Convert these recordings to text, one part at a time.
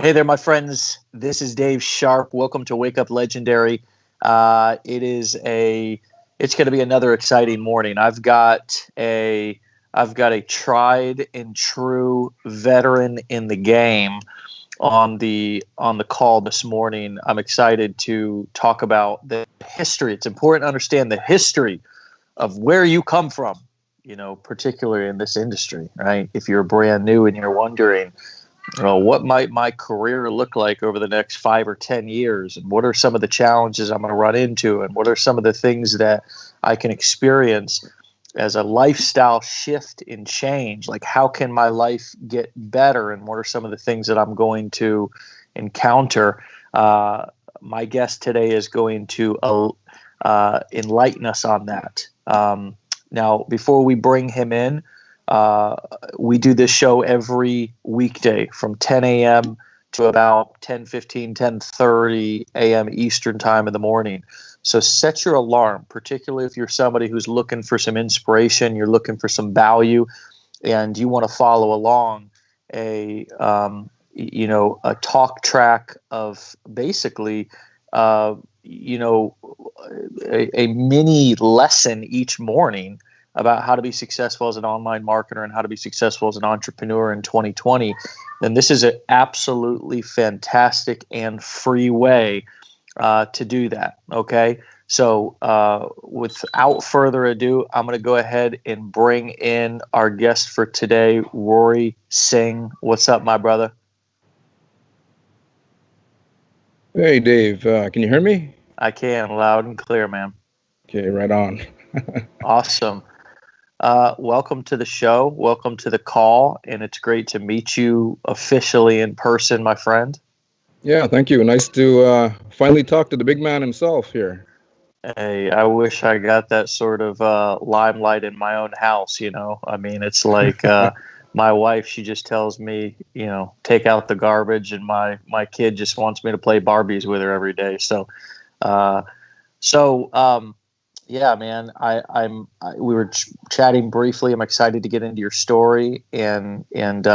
Hey there, my friends. This is Dave Sharp. Welcome to Wake Up Legendary. It's going to be another exciting morning. I've got a tried and true veteran in the game on the call this morning. I'm excited to talk about the history. It's important to understand the history of where you come from, particularly in this industry, right? If you're brand new and you're wondering, what might my career look like over the next 5 or 10 years? And what are some of the challenges I'm going to run into? And what are some of the things that I can experience as a lifestyle shift and change? Like, how can my life get better? And what are some of the things that I'm going to encounter? My guest today is going to enlighten us on that. Now, before we bring him in, we do this show every weekday from 10 a.m. to about 10:15, 10:30 a.m. Eastern time in the morning. So set your alarm, particularly if you're somebody who's looking for some inspiration, you're looking for some value, and you want to follow along a talk track of basically, a mini lesson each morning about how to be successful as an online marketer and how to be successful as an entrepreneur in 2020, then this is an absolutely fantastic and free way to do that. Okay. So without further ado, I'm going to go ahead and bring in our guest for today, Rory Singh. What's up, my brother? Hey, Dave. Can you hear me? I can, loud and clear, man. Okay, right on. Awesome. Welcome to the show. Welcome to the call. And it's great to meet you officially in person, my friend. Yeah, thank you. Nice to finally talk to the big man himself here. Hey, I wish I got that sort of limelight in my own house, I mean, it's like my wife, she just tells me, take out the garbage, and my kid just wants me to play Barbies with her every day. Yeah, man, we were chatting briefly. I'm excited to get into your story and learn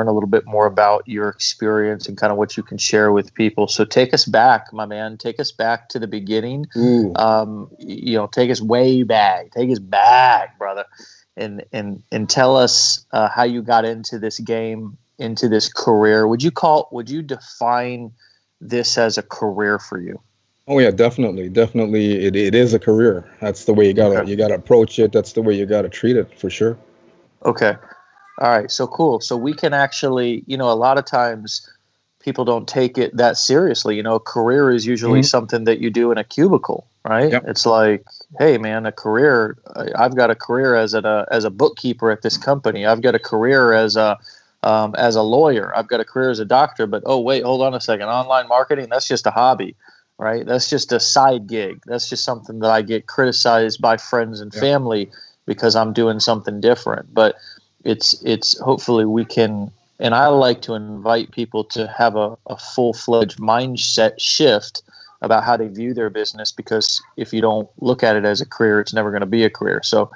a little bit more about your experience and kind of what you can share with people. So take us back, my man. Take us back to the beginning. Ooh. Take us way back. Take us back, brother, and tell us how you got into this game, into this career. Would you define this as a career for you? Oh yeah, definitely. It is a career. That's the way you gotta approach it. That's the way you gotta treat it, for sure. Okay. All right. So cool. So we can actually, a lot of times people don't take it that seriously. A career is usually something that you do in a cubicle, right? Yep. It's like, hey man, a career, I've got a career as a bookkeeper at this company. I've got a career as a lawyer. I've got a career as a doctor, but oh wait, hold on a second. Online marketing, that's just a hobby. Right? That's just a side gig. That's just something that I get criticized by friends and family because I'm doing something different. But it's hopefully we can, and I like to invite people to have a full-fledged mindset shift about how they view their business, because if you don't look at it as a career, it's never going to be a career. So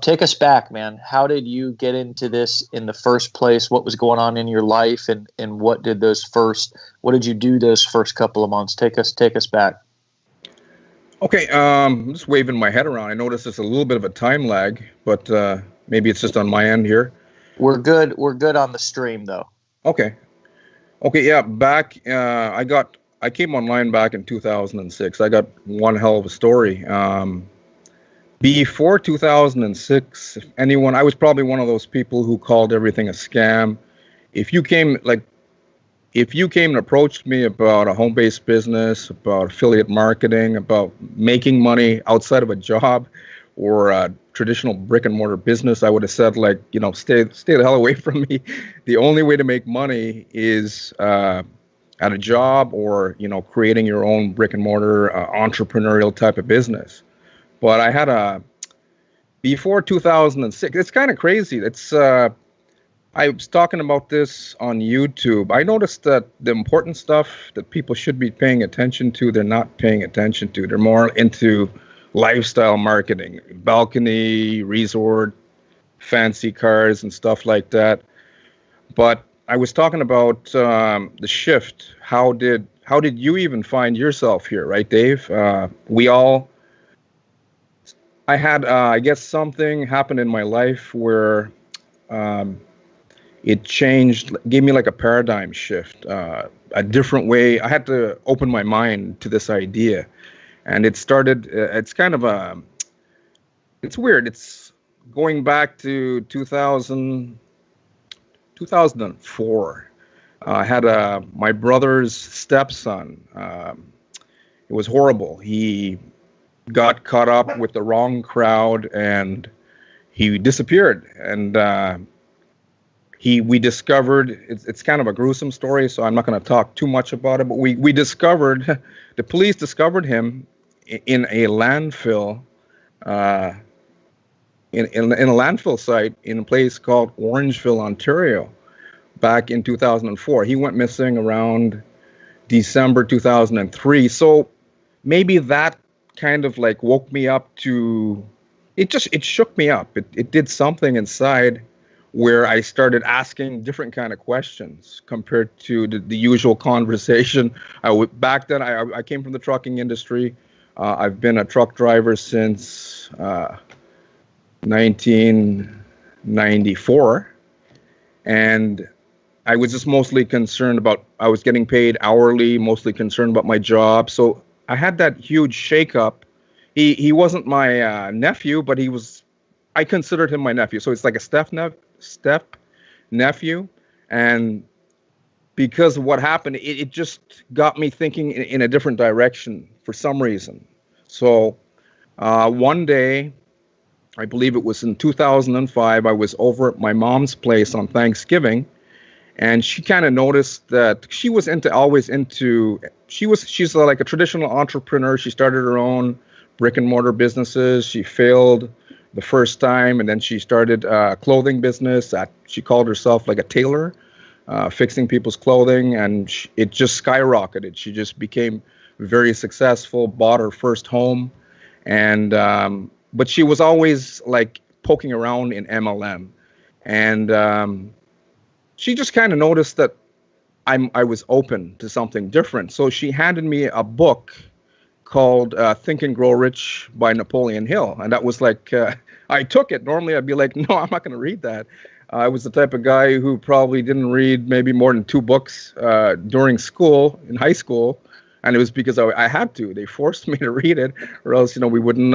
take us back, man. How did you get into this in the first place? What was going on in your life, and what did you do those first couple of months? Take us back. Okay, I'm just waving my head around. I notice there's a little bit of a time lag, but maybe it's just on my end here. We're good on the stream though. Okay, yeah. Back, I came online back in 2006. I got one hell of a story. Before 2006, I was probably one of those people who called everything a scam. If you came and approached me about a home-based business, about affiliate marketing, about making money outside of a job or a traditional brick and mortar business, I would have said, stay the hell away from me. The only way to make money is at a job or, creating your own brick and mortar entrepreneurial type of business. But I had before 2006, it's kind of crazy. I was talking about this on YouTube. I noticed that the important stuff that people should be paying attention to, they're not paying attention to. They're more into lifestyle marketing, balcony, resort, fancy cars and stuff like that. But I was talking about the shift. How did you even find yourself here, right, Dave? I had, I guess, something happened in my life where um, it changed, gave me like a paradigm shift, a different way. I had to open my mind to this idea, and it started. It's kind of it's weird. It's going back to 2004. I had my brother's stepson. It was horrible. He got caught up with the wrong crowd and he disappeared. And we discovered it's kind of a gruesome story, so I'm not going to talk too much about it. But we discovered the police discovered him in a landfill. Uh, in a landfill site in a place called Orangeville, Ontario, back in 2004. He went missing around December 2003. So maybe that kind of like woke me up to it shook me up. It did something inside where I started asking different kind of questions compared to the usual conversation. Back then I came from the trucking industry. I've been a truck driver since 1994, and I was just mostly concerned about, I was getting paid hourly, mostly concerned about my job. So I had that huge shakeup. He wasn't my nephew, but I considered him my nephew. So it's like a step nephew. And because of what happened, it just got me thinking in a different direction for some reason. So one day, I believe it was in 2005, I was over at my mom's place on Thanksgiving, and she kind of noticed that she's like a traditional entrepreneur. She started her own brick and mortar businesses. She failed the first time, and then she started a clothing business. She called herself like a tailor, fixing people's clothing, and it just skyrocketed. She just became very successful, bought her first home, and but she was always like poking around in MLM, and she just kind of noticed that I was open to something different. So she handed me a book called Think and Grow Rich by Napoleon Hill, and that was like I took it. Normally I'd be like, no, I'm not going to read that. I was the type of guy who probably didn't read maybe more than 2 books during school, in high school. And it was because I had to. They forced me to read it, or else, we wouldn't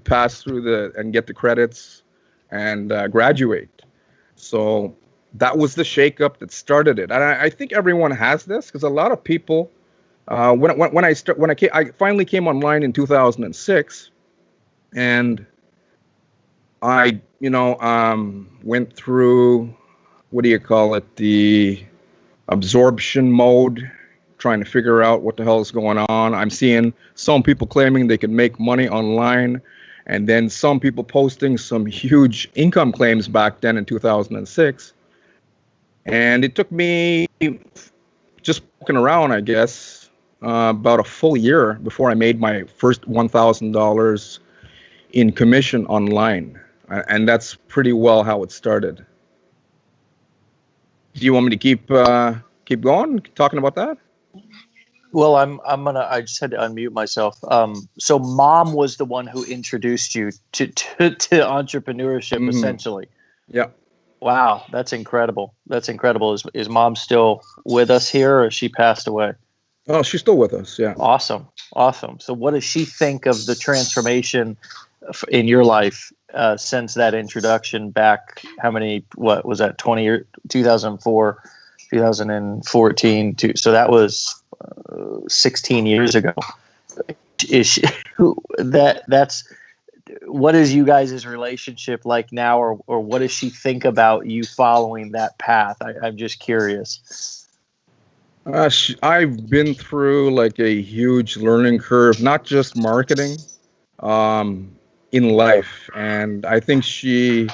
pass through and get the credits and graduate. So that was the shakeup that started it. And I think everyone has this, because a lot of people, when I finally came online in 2006, and I went through, what do you call it, the absorption mode, trying to figure out what the hell is going on. I'm seeing some people claiming they can make money online, and then some people posting some huge income claims back then in 2006. And it took me just poking around, I guess, about a full year before I made my first $1,000 in commission online. And that's pretty well how it started. Do you want me to keep going, talking about that? Well, I just had to unmute myself. So mom was the one who introduced you to entrepreneurship, essentially. Yeah. Wow, that's incredible. That's incredible. Is mom still with us here, or has she passed away? Oh, she's still with us. Yeah. Awesome. So what does she think of the transformation in your life since that introduction back? What was that, 2004, 2014? So that was 16 years ago. What is you guys' relationship like now, or what does she think about you following that path? I'm just curious. I've been through like a huge learning curve, not just marketing, in life, and I think she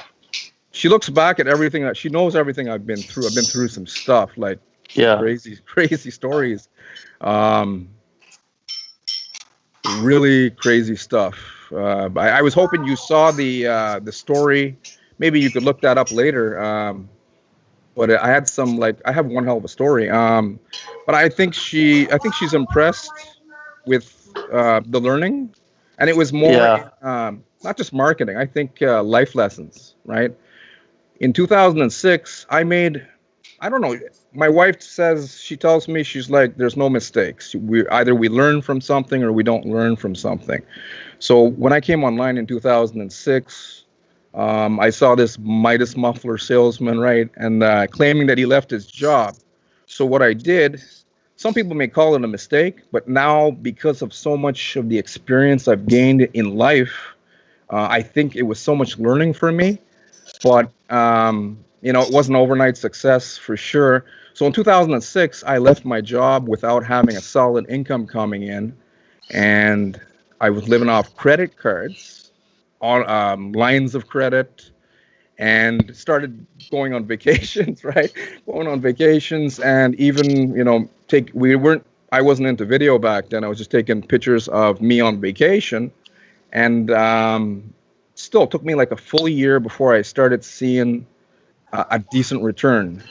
looks back at everything that she knows, everything I've been through. I've been through some stuff, like crazy stories, really crazy stuff. I was hoping you saw the story. Maybe you could look that up later. but I had some like I have one hell of a story. But I think she's impressed with the learning, and it was more Yeah. not just marketing. I think life lessons, right? In 2006, I don't know. My wife says she tells me she's like, there's no mistakes. We learn from something or we don't learn from something. So when I came online in 2006, I saw this Midas muffler salesman, right, and claiming that he left his job. So what I did, some people may call it a mistake, but now because of so much of the experience I've gained in life, I think it was so much learning for me. But it wasn't overnight success for sure. So in 2006, I left my job without having a solid income coming in, and I was living off credit cards, on lines of credit, and started going on vacations, right? Going on vacations, and even take we weren't. I wasn't into video back then. I was just taking pictures of me on vacation, and still took me like a full year before I started seeing a decent return.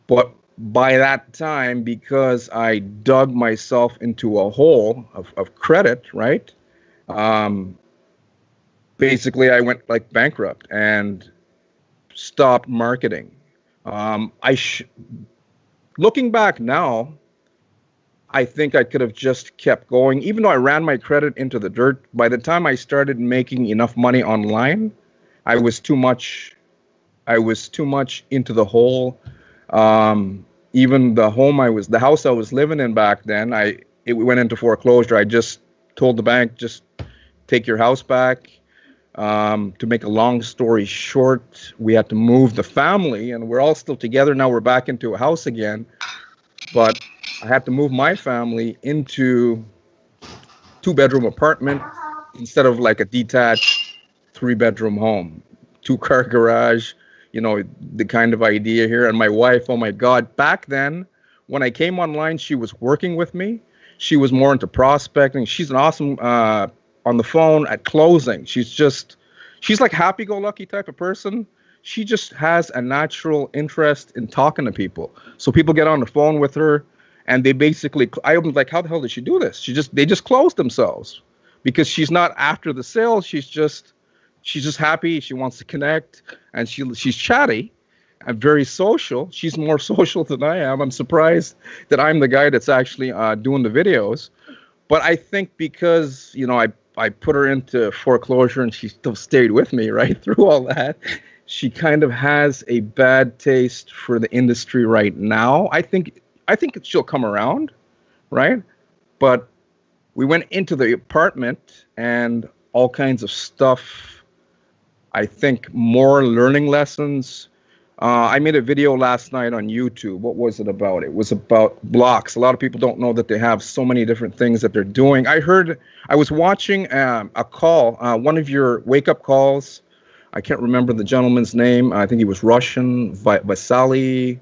But by that time, because I dug myself into a hole of credit, right? Um, Basically, I went like bankrupt and stopped marketing. I looking back now, I think I could have just kept going, even though I ran my credit into the dirt. By the time I started making enough money online, I was too much. I was too much into the hole. Even the house I was living in back then, it went into foreclosure. I just told the bank, just take your house back. To make a long story short, we had to move the family, and we're all still together now. We're back into a house again, but I had to move my family into two-bedroom apartment instead of like a detached three-bedroom home, two-car garage, the kind of idea here. And my wife, oh my God, back then, when I came online, she was working with me. She was more into prospecting. She's an awesome on the phone at closing. She's like happy-go-lucky type of person. She just has a natural interest in talking to people. So people get on the phone with her, and they basically, I was like, how the hell did she do this? They just close themselves because she's not after the sale. She's just happy. She wants to connect, and she's chatty and very social. She's more social than I am. I'm surprised that I'm the guy that's actually doing the videos. But I think because I put her into foreclosure and she still stayed with me right through all that. She kind of has a bad taste for the industry right now. I think she'll come around, right? But we went into the apartment and all kinds of stuff. I think more learning lessons. I made a video last night on YouTube. What was it about? It was about blocks. A lot of people don't know that they have so many different things that they're doing. I was watching a call, one of your wake-up calls. I can't remember the gentleman's name. I think he was Russian, Vasily,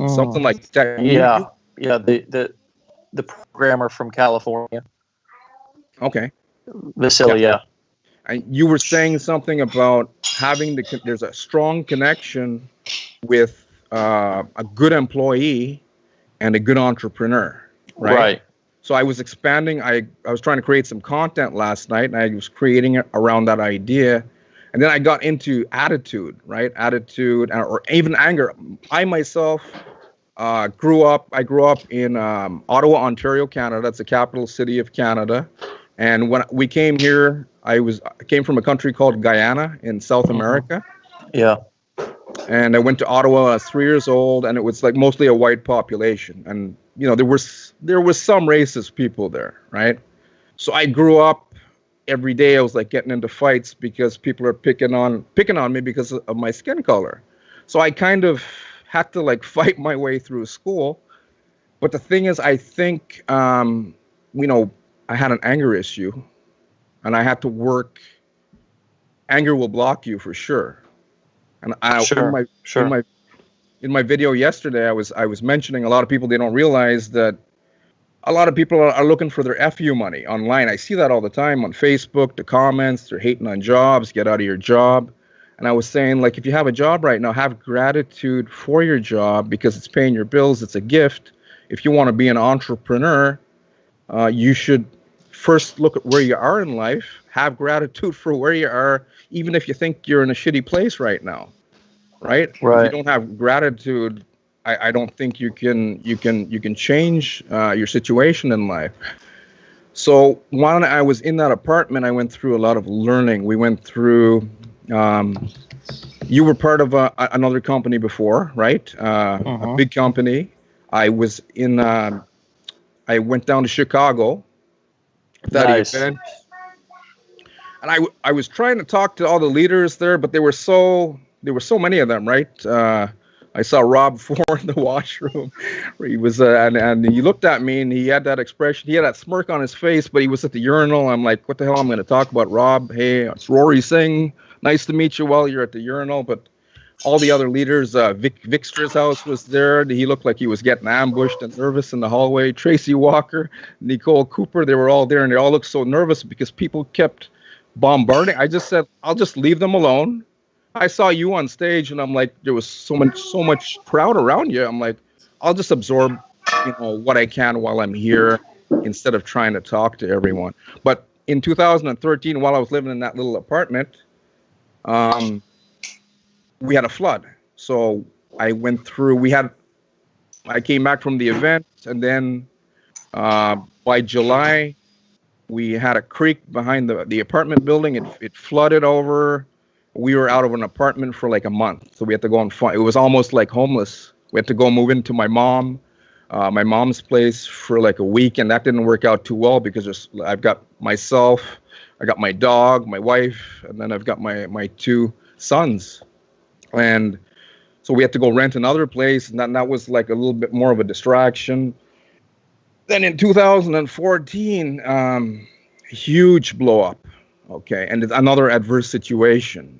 something like that. Yeah. Yeah. The programmer from California, Okay. Yeah. Vasily. Yeah. And you were saying something about there's a strong connection with a good employee and a good entrepreneur, right? Right. So I was expanding. I was trying to create some content last night, and I was creating it around that idea. And then I got into attitude, right? Attitude or even anger. I myself grew up. I grew up in Ottawa, Ontario, Canada. That's the capital city of Canada. And when we came here, I came from a country called Guyana in South America. Yeah. And I went to Ottawa when I was 3 years old, and it was like mostly a white population. And there was some racist people there, right? So I grew up every day. I was like getting into fights because people are picking on me because of my skin color. So I kind of had to like fight my way through school. But the thing is, I think I had an anger issue, and I had to work. Anger will block you for sure. And in my video yesterday, I was mentioning a lot of people, they don't realize that a lot of people are looking for their FU money online. I see that all the time on Facebook, the comments, they're hating on jobs, get out of your job. And I was saying, like, if you have a job right now, have gratitude for your job because it's paying your bills. It's a gift. If you want to be an entrepreneur, you should first look at where you are in life, have gratitude for where you are, even if you think you're in a shitty place right now, right? If you Right. don't have gratitude, I don't think you can change your situation in life. So when I was in that apartment, I went through a lot of learning. We went through. Um, you were part of another company before, right? A Mm-hmm. big company. I was in. I went down to Chicago at that Nice. event, and I was trying to talk to all the leaders there, but there were so many of them, right? I saw Rob Ford in the washroom. Where he was, and he looked at me, and he had that expression. He had that smirk on his face, but he was at the urinal. I'm like, what the hell? I'm going to talk about Rob. Hey, it's Rory Singh. Nice to meet you while you're at the urinal. But all the other leaders, Vic Strashaus was there. He looked like he was getting ambushed and nervous in the hallway. Tracy Walker, Nicole Cooper, they were all there, and they all looked so nervous because people kept bombarding. I just said, I'll just leave them alone. I saw you on stage, and I'm like, there was so much crowd around you. I'm like, I'll just absorb, what I can while I'm here, instead of trying to talk to everyone. But in 2013, while I was living in that little apartment, um, we had a flood. So I went through. I came back from the event, and then by July, we had a creek behind the apartment building. It flooded over. We were out of an apartment for like a month, so we had to go and find. It was almost like homeless. We had to go move into my mom's place for like a week, and that didn't work out too well because I've got myself, I got my dog, my wife, and then I've got my two sons, and so we had to go rent another place, and that was like a little bit more of a distraction. Then in 2014, huge blow up. Okay, and it's another adverse situation.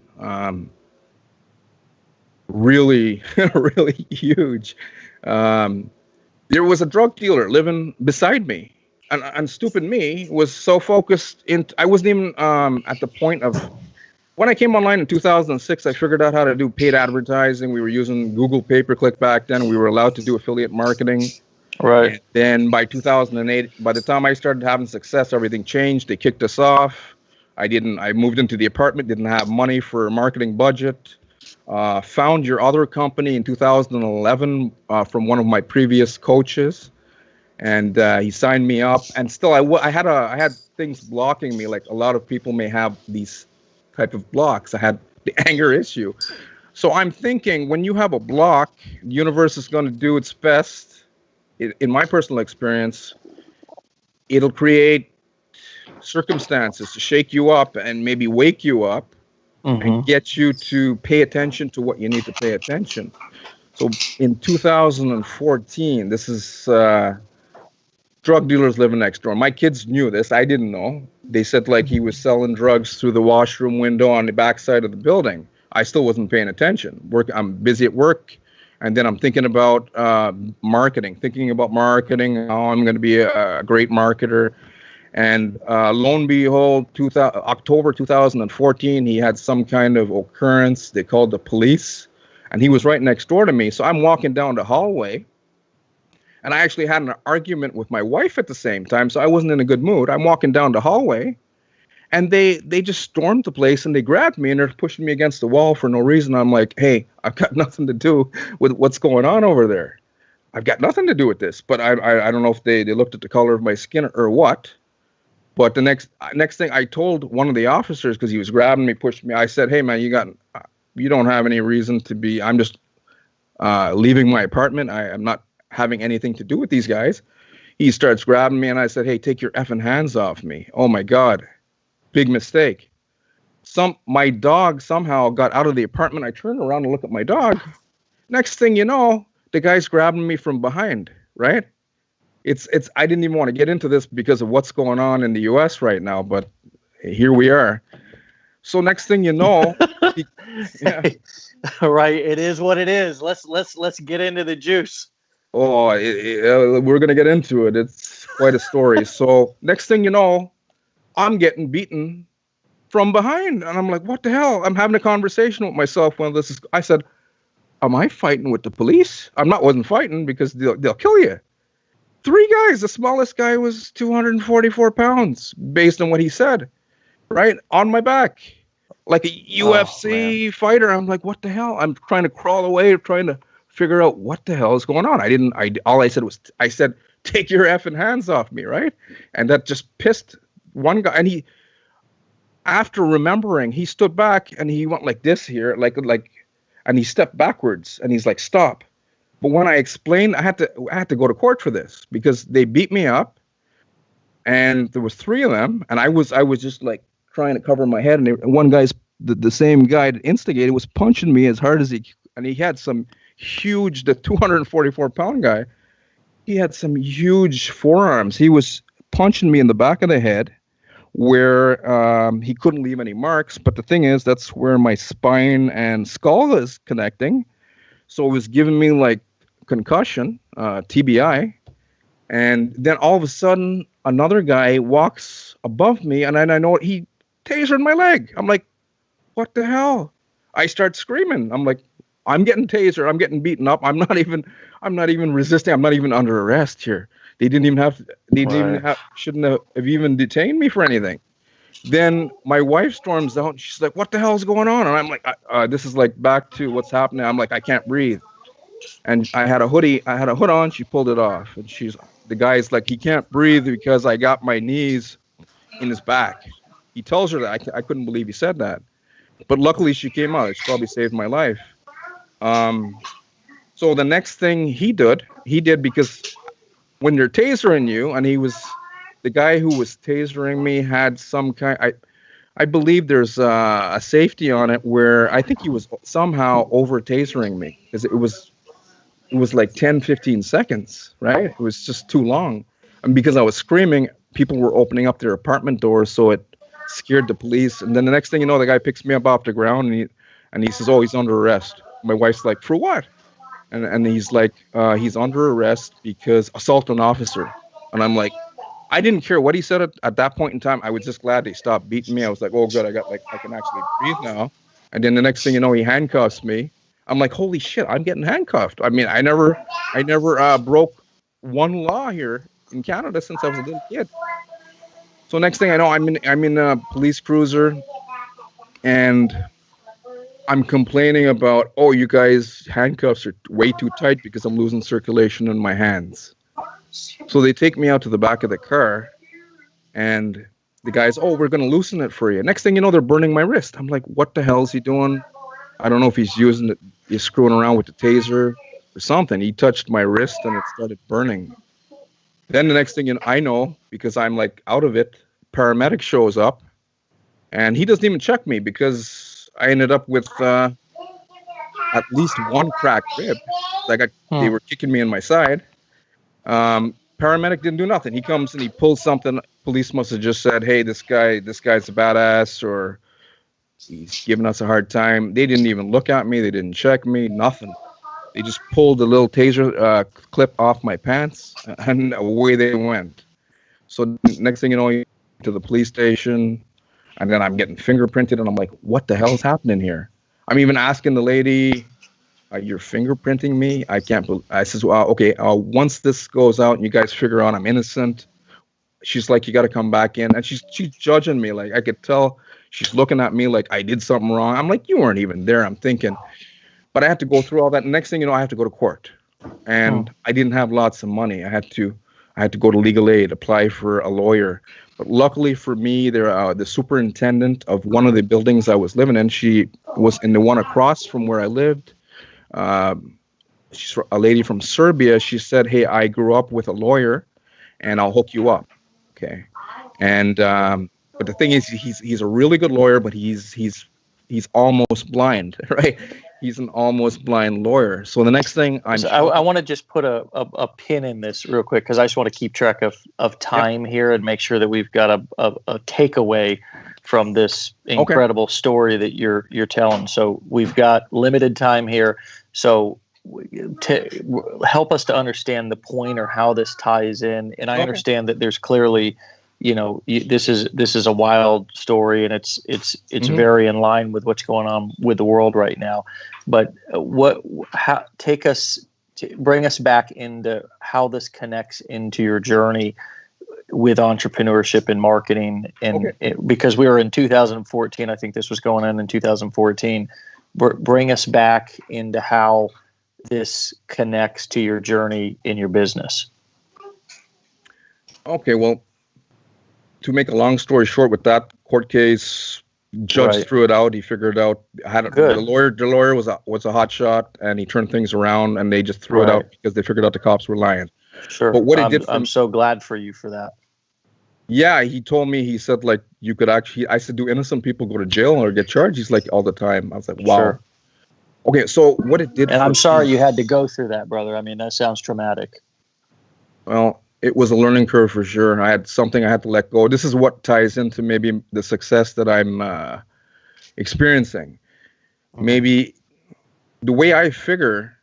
Really, really huge. Um, there was a drug dealer living beside me, and stupid me was so focused in. I wasn't even at the point of when I came online in 2006. I figured out how to do paid advertising. We were using Google pay per click back then. We were allowed to do affiliate marketing. Right. And then by 2008, by the time I started having success, everything changed. They kicked us off. I moved into the apartment, didn't have money for a marketing budget. Found your other company in 2011 from one of my previous coaches, and he signed me up. And still, I had things blocking me. Like a lot of people may have these type of blocks. I had the anger issue. So I'm thinking when you have a block, the universe is going to do its best. In my personal experience, it'll create circumstances to shake you up and maybe wake you up and Mm-hmm. get you to pay attention to what you need to pay attention. So in 2014, this is drug dealers living next door. My kids knew this. I didn't know. They said like he was selling drugs through the washroom window on the backside of the building. I still wasn't paying attention. I'm busy at work. And then I'm thinking about thinking about marketing, how I'm going to be a great marketer. And lo and behold, October 2014, he had some kind of occurrence. They called the police, and he was right next door to me. So I'm walking down the hallway, and I actually had an argument with my wife at the same time. So I wasn't in a good mood. I'm walking down the hallway, and they just stormed the place, and they grabbed me, and they're pushing me against the wall for no reason. I'm like, hey, I've got nothing to do with what's going on over there. I've got nothing to do with this. But I don't know if they looked at the color of my skin or what. But the next thing I told one of the officers, because he was grabbing me, pushing me, I said, hey, man, you don't have any reason to be. I'm just leaving my apartment. I'm not having anything to do with these guys. He starts grabbing me, and I said, hey, take your effing hands off me. Oh, my God. Big mistake. My dog somehow got out of the apartment. I turned around and look at my dog. Next thing you know, the guy's grabbing me from behind, right? It's I didn't even want to get into this because of what's going on in the US right now, but here we are. So next thing you know, yeah. Right. It is what it is. Let's get into the juice. Oh, we're gonna get into it. It's quite a story. So next thing you know, I'm getting beaten from behind. And I'm like, what the hell? I'm having a conversation with myself when this is, I said, am I fighting with the police? Wasn't fighting because they'll kill you. 3 guys, the smallest guy was 244 pounds based on what he said, right? On my back, like a UFC fighter. I'm like, what the hell? I'm trying to crawl away, trying to figure out what the hell is going on. All I said was, take your effing hands off me, right? And that just pissed one guy. And after remembering, he stood back and he went like this here, and he stepped backwards and he's like, stop. But when I explained, I had to go to court for this because they beat me up, and there was 3 of them, and I was just like trying to cover my head, and one guy's the same guy that instigated was punching me as hard as he had some huge, the 244-pound guy, he had some huge forearms. He was punching me in the back of the head where he couldn't leave any marks. But the thing is, that's where my spine and skull is connecting. So it was giving me like concussion, TBI. And then all of a sudden, another guy walks above me, and then I know he tasered my leg. I'm like, what the hell? I start screaming. I'm like, I'm getting tasered. I'm getting beaten up. I'm not even resisting. I'm not even under arrest here. They didn't even have. Shouldn't have even detained me for anything. Then my wife storms out. And she's like, "What the hell is going on?" And I'm like, "This is like back to what's happening." I'm like, "I can't breathe." And I had a hood on. She pulled it off, and the guy's like, "He can't breathe because I got my knees in his back." He tells her that. I couldn't believe he said that, but luckily she came out. She probably saved my life. So the next thing he did because when they're tasering you, and the guy who was tasering me had some kind, I believe there's a safety on it where I think he was somehow over tasering me because it was like 10, 15 seconds, right? It was just too long. And because I was screaming, people were opening up their apartment doors, so it scared the police. And then the next thing you know, the guy picks me up off the ground and he says, "Oh, he's under arrest." My wife's like, "For what?" And he's like, "He's under arrest because assault an officer." And I'm like, I didn't care what he said at that point in time. I was just glad they stopped beating me. I was like, "Oh, good, I can actually breathe now." And then the next thing you know, he handcuffs me. I'm like, "Holy shit, I'm getting handcuffed." I mean, I never broke one law here in Canada since I was a little kid. So next thing I know, I'm in a police cruiser, and I'm complaining about, "Oh, you guys handcuffs are way too tight because I'm losing circulation in my hands." So they take me out to the back of the car, and the guys, "Oh, we're going to loosen it for you." Next thing you know, they're burning my wrist. I'm like, what the hell is he doing? I don't know if he's screwing around with the taser or something. He touched my wrist and it started burning. Then the next thing I know, because I'm like out of it, paramedic shows up, and he doesn't even check me because I ended up with at least one cracked rib. They were kicking me in my side. Paramedic didn't do nothing. He comes and he pulls something. Police must have just said, "Hey, this guy's a badass," or "He's giving us a hard time." They didn't even look at me. They didn't check me. Nothing. They just pulled the little taser clip off my pants, and away they went. So next thing you know, you to the police station, and then I'm getting fingerprinted, and I'm like, what the hell is happening here? I'm even asking the lady, "You're fingerprinting me? I can't believe." I says, "Well, okay, once this goes out and you guys figure out I'm innocent," she's like, "You got to come back in." And she's judging me. Like, I could tell she's looking at me like I did something wrong. I'm like, "You weren't even there." I'm thinking. But I had to go through all that. Next thing you know, I have to go to court. And I didn't have lots of money. I had to go to legal aid, apply for a lawyer. But luckily for me, the superintendent of one of the buildings I was living in, she was in the one across from where I lived. She's a lady from Serbia. She said, "Hey, I grew up with a lawyer, and I'll hook you up." Okay. And but the thing is, he's a really good lawyer, but he's almost blind, right? He's an almost blind lawyer. So the next thing I want to just put a pin in this real quick because I just want to keep track of time here and make sure that we've got a takeaway from this incredible story that you're telling. So we've got limited time here. So help us to understand the point or how this ties in. And I understand that there's clearly, this is a wild story, and it's Mm-hmm. very in line with what's going on with the world right now. But bring us back into how this connects into your journey with entrepreneurship and marketing, and because we were in 2014, I think this was going on in 2014. Bring us back into how this connects to your journey in your business. Okay, well, to make a long story short, with that court case, judge threw it out. He figured out the lawyer was a hot shot, and he turned things around, and they just threw it out because they figured out the cops were lying. Sure. But what it did I'm so glad for you for that. Yeah, he told me, he said, like, you could actually, I said, do innocent people go to jail or get charged? He's like, all the time. I was like, wow. Sure. Okay, so what it did and I'm sorry you had to go through that, brother. I mean, that sounds traumatic. Well, it was a learning curve for sure. I had something I had to let go. This is what ties into maybe the success that I'm experiencing. Mm-hmm. Maybe the way I figure,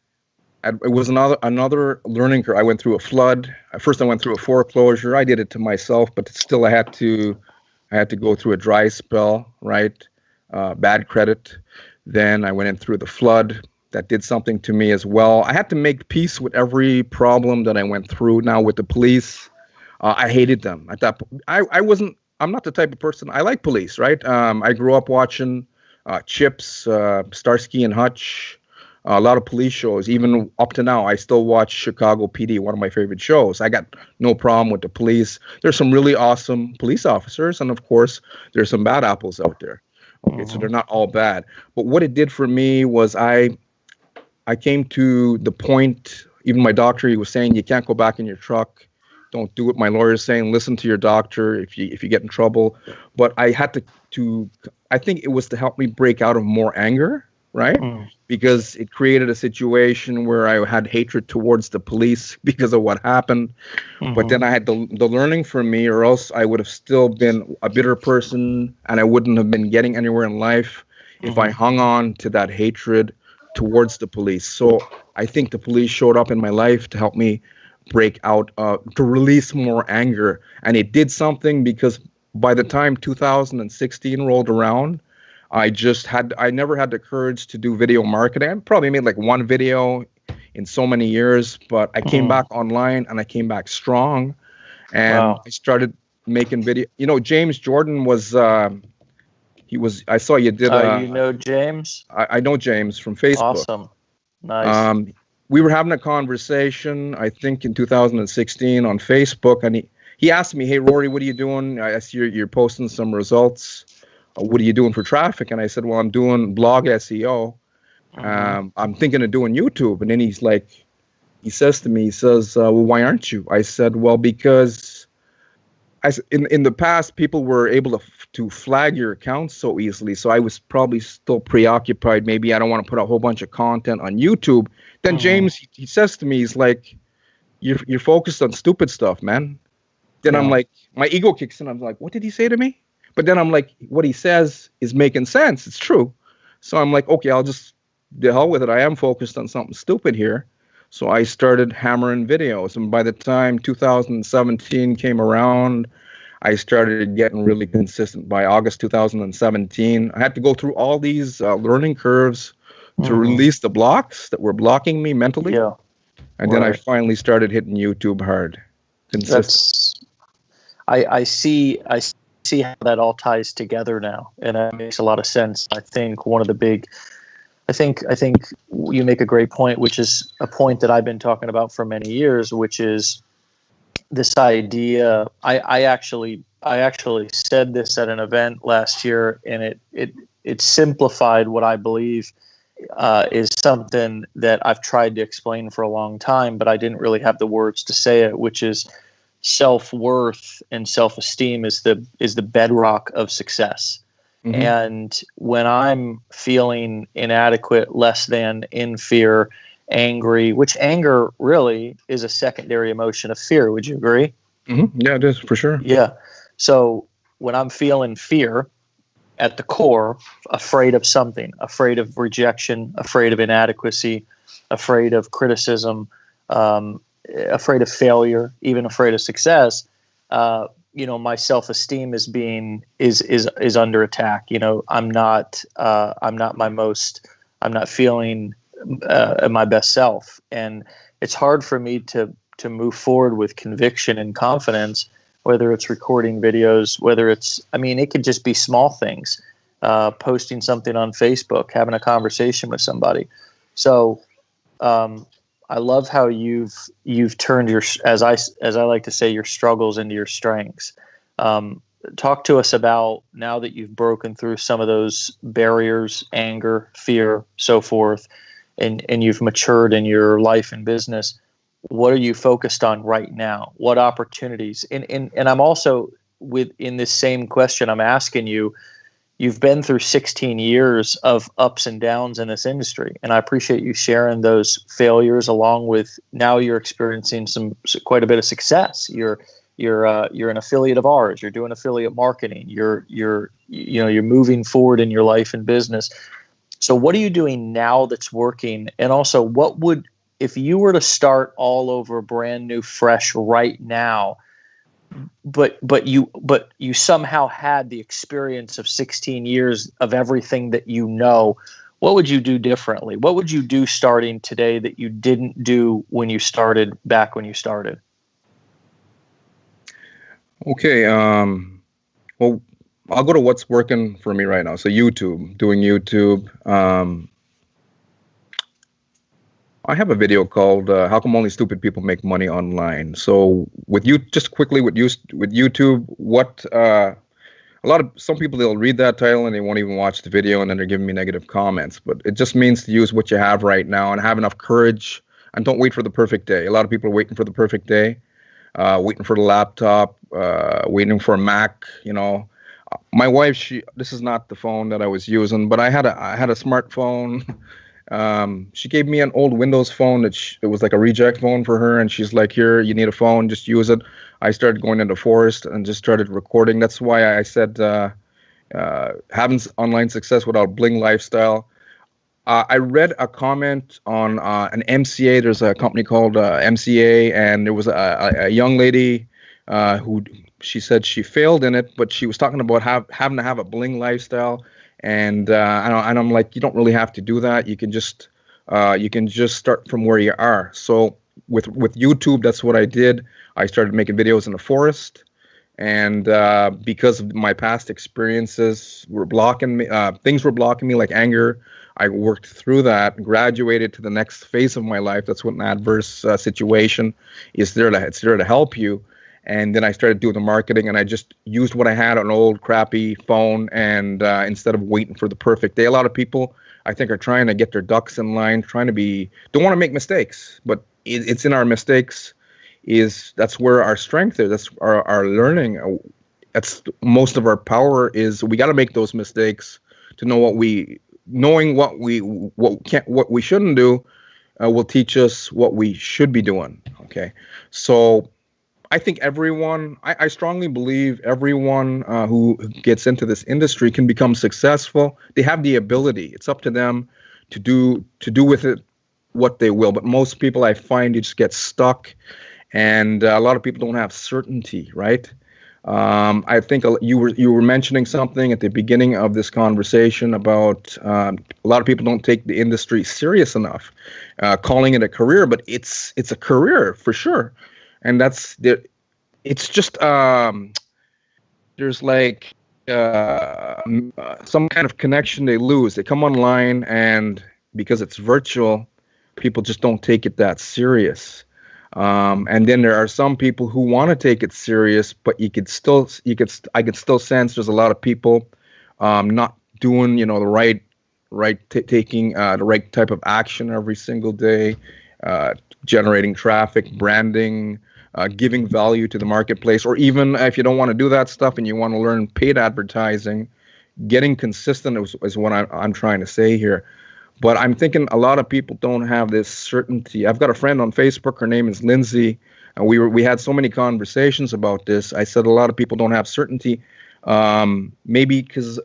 it was another learning curve. I went through a flood. First, I went through a foreclosure. I did it to myself, but still, I had to go through a dry spell, right? Bad credit. Then I went in through the flood. That did something to me as well. I had to make peace with every problem that I went through. Now with the police, I hated them. At that point, I'm not the type of person. I like police, right? I grew up watching Chips, Starsky and Hutch. A lot of police shows. Even up to now, I still watch Chicago PD, one of my favorite shows. I got no problem with the police. There's some really awesome police officers, and of course, there's some bad apples out there. Okay, so they're not all bad. But what it did for me was I came to the point, even my doctor, he was saying, you can't go back in your truck. Don't do what my lawyer's saying. Listen to your doctor if you get in trouble. But I had to I think it was to help me break out of more anger, right? Because it created a situation where I had hatred towards the police because of what happened. But then I had the learning for me, or else I would have still been a bitter person, and I wouldn't have been getting anywhere in life if I hung on to that hatred towards the police. So I think the police showed up in my life to help me break out, to release more anger. And it did something, because by the time 2016 rolled around, I never had the courage to do video marketing. I probably made like one video in so many years, but I came back online, and I came back strong, and I started making video. James Jordan was, I saw you did. You know James? I know James from Facebook. Awesome. Nice. We were having a conversation, I think in 2016 on Facebook, and he asked me, hey, Rory, what are you doing? I see you're posting some results. What are you doing for traffic? And I said, well, I'm doing blog SEO. I'm thinking of doing YouTube. And then he says to me, well, why aren't you? I said, well, because in the past, people were able to flag your accounts so easily. So I was probably still preoccupied. Maybe I don't want to put a whole bunch of content on YouTube. Then James, he says to me, he's like, you're focused on stupid stuff, man. Then I'm like, my ego kicks in. I'm like, what did he say to me? But then I'm like, what he says is making sense. It's true. So I'm like, okay, I'll just, the hell with it. I am focused on something stupid here. So I started hammering videos. And by the time 2017 came around, I started getting really consistent. By August 2017, I had to go through all these learning curves to release the blocks that were blocking me mentally. Yeah. And then I finally started hitting YouTube hard. Consistent. I see how that all ties together now, and that makes a lot of sense. I think I think you make a great point, which is a point that I've been talking about for many years, which is this idea. I actually said this at an event last year, and it simplified what I believe is something that I've tried to explain for a long time, but I didn't really have the words to say it, which is self-worth and self-esteem is the bedrock of success. And when I'm feeling inadequate, less than, in fear, angry, which anger really is a secondary emotion of fear. Would you agree? Yeah, it is, for sure. Yeah. So when I'm feeling fear at the core, afraid of something, afraid of rejection, afraid of inadequacy, afraid of criticism, afraid of failure, even afraid of success, my self-esteem is under attack. I'm not feeling my best self, and it's hard for me to move forward with conviction and confidence, whether it's recording videos, whether it's, it could just be small things, posting something on Facebook, having a conversation with somebody. So I love how you've turned your, as I like to say, your struggles into your strengths. Talk to us about, now that you've broken through some of those barriers, anger, fear, so forth, and you've matured in your life and business. What are you focused on right now? What opportunities? And I'm also, in this same question I'm asking you, you've been through 16 years of ups and downs in this industry, and I appreciate you sharing those failures, along with now you're experiencing quite a bit of success. You're an affiliate of ours. You're doing affiliate marketing. You're moving forward in your life and business. So what are you doing now that's working? And also, if you were to start all over, brand new, fresh right now, but you somehow had the experience of 16 years of everything that what would you do differently? What would you do starting today that you didn't do when you started? Okay. Well, I'll go to what's working for me right now. So doing YouTube. I have a video called "How Come Only Stupid People Make Money Online." So with YouTube, some people, they'll read that title and they won't even watch the video, and then they're giving me negative comments. But it just means to use what you have right now and have enough courage, and don't wait for the perfect day. A lot of people are waiting for the perfect day, waiting for the laptop, waiting for a Mac. My wife, this is not the phone that I was using, but I had a smartphone. She gave me an old Windows phone it was like a reject phone for her, and she's like, "Here, you need a phone, just use it." I started going into forest and just started recording. That's why I said having online success without bling lifestyle. I read a comment on an MCA. There's a company called MCA, and there was a young lady who, she said she failed in it, but she was talking about having to have a bling lifestyle. And I'm like, you don't really have to do that. You can just start from where you are. So with YouTube, that's what I did. I started making videos in the forest, and because of my past experiences were blocking me, things were blocking me, like anger. I worked through that, graduated to the next phase of my life. That's what an adverse situation is there it's there to help you. And then I started doing the marketing, and I just used what I had on an old crappy phone. And instead of waiting for the perfect day, a lot of people, I think, are trying to get their ducks in line, don't want to make mistakes. But it's in our mistakes that's where our strength is. That's our learning. That's most of our power is. We got to make those mistakes to know what we shouldn't do will teach us what we should be doing. Okay, so I think I strongly believe everyone who gets into this industry can become successful. They have the ability. It's up to them to do with it what they will. But most people, I find, you just get stuck, and a lot of people don't have certainty, right? I think you were mentioning something at the beginning of this conversation about a lot of people don't take the industry serious enough, calling it a career, but it's a career for sure. And it's just there's like some kind of connection they lose. They come online, and because it's virtual, people just don't take it that serious. And then there are some people who want to take it serious, but I could still sense there's a lot of people not doing the taking the right type of action every single day, generating traffic, branding, giving value to the marketplace, or even if you don't want to do that stuff and you want to learn paid advertising, getting consistent is what I'm trying to say here. But I'm thinking a lot of people don't have this certainty. I've got a friend on Facebook. Her name is Lindsay, and we had so many conversations about this. I said a lot of people don't have certainty, maybe because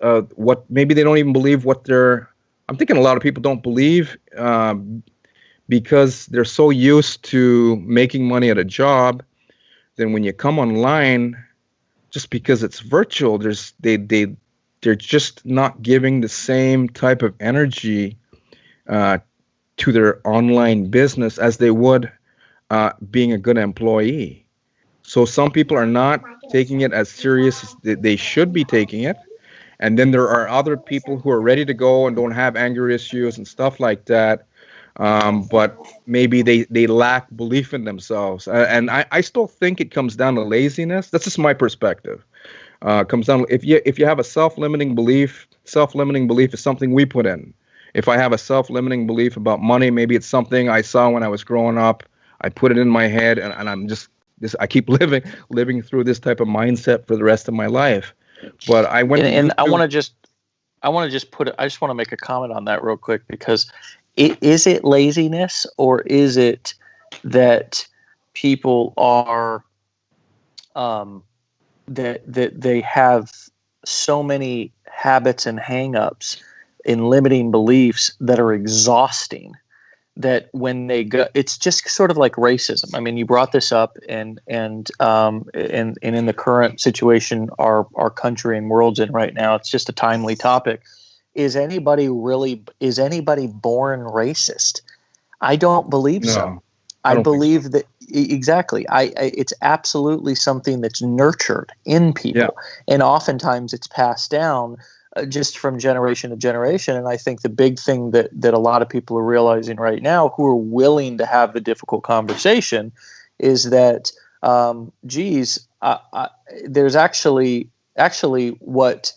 maybe they don't even believe what they're. I'm thinking a lot of people don't believe because they're so used to making money at a job. Then when you come online, just because it's virtual, they're just not giving the same type of energy to their online business as they would being a good employee. So some people are not taking it as serious as they should be taking it. And then there are other people who are ready to go and don't have anger issues and stuff like that. But maybe they lack belief in themselves. And I still think it comes down to laziness. That's just my perspective. Comes down, if you have a self-limiting belief is something we put in. If I have a self-limiting belief about money, maybe it's something I saw when I was growing up. I put it in my head, and I'm just I keep living through this type of mindset for the rest of my life. But I went and I want to just I just want to make a comment on that real quick, because is it laziness, or is it that people are that they have so many habits and hangups in limiting beliefs that are exhausting, that when they go, it's just sort of like racism. I mean, you brought this up, and in the current situation our country and world's in right now, it's just a timely topic. Is anybody born racist? I don't believe so. I believe so. That exactly. It's absolutely something that's nurtured in people, and oftentimes it's passed down just from generation to generation. And I think the big thing that a lot of people are realizing right now, who are willing to have the difficult conversation, is that there's actually what